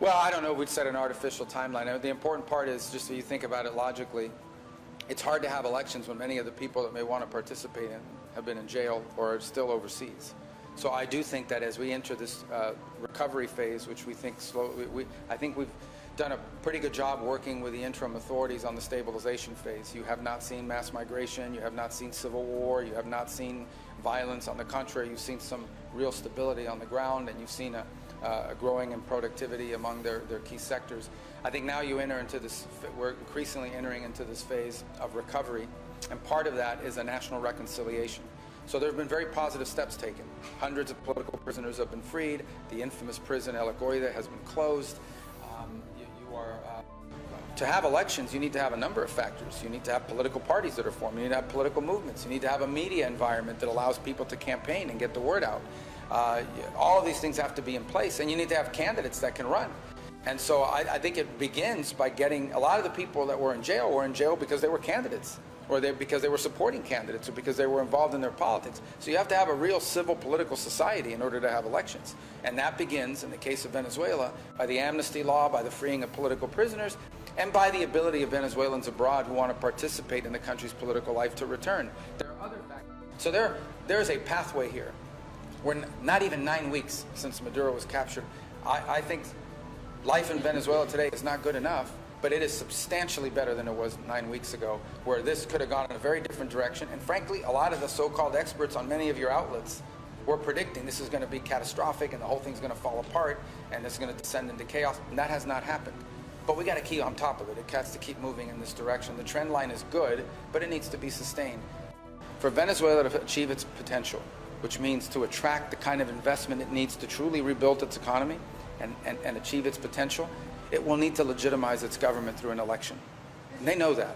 Well, I don't know if we'd set an artificial timeline. The important part is just if you think about it logically, it's hard to have elections when many of the people that may want to participate in have been in jail or are still overseas. So I do think that as we enter this recovery phase, which we think slowly, I think we've done a pretty good job working with the interim authorities on the stabilization phase. You have not seen mass migration, you have not seen civil war, you have not seen violence. On the contrary, you've seen some real stability on the ground, and you've seen a growing in productivity among their key sectors. I think now you enter into this, we're increasingly entering into this phase of recovery, and part of that is a national reconciliation. So there have been very positive steps taken. Hundreds of political prisoners have been freed. The infamous prison El Egoida has been closed. To have elections, you need to have a number of factors. You need to have political parties that are formed. You need to have political movements. You need to have a media environment that allows people to campaign and get the word out. All of these things have to be in place, and you need to have candidates that can run. And so I think it begins by getting a lot of the people that were in jail because they were candidates, or because they were supporting candidates, or because they were involved in their politics. So you have to have a real civil political society in order to have elections. And that begins, in the case of Venezuela, by the amnesty law, by the freeing of political prisoners, and by the ability of Venezuelans abroad who want to participate in the country's political life to return. There are other factors. So there's a pathway here. We're not even 9 weeks since Maduro was captured. I think life in Venezuela today is not good enough, but it is substantially better than it was 9 weeks ago, where this could have gone in a very different direction. And frankly, a lot of the so-called experts on many of your outlets were predicting this is going to be catastrophic and the whole thing's going to fall apart and it's going to descend into chaos, and that has not happened. But we got to keep on top of it. It has to keep moving in this direction. The trend line is good, but it needs to be sustained. For Venezuela to achieve its potential, which means to attract the kind of investment it needs to truly rebuild its economy and achieve its potential, it will need to legitimize its government through an election. And they know that.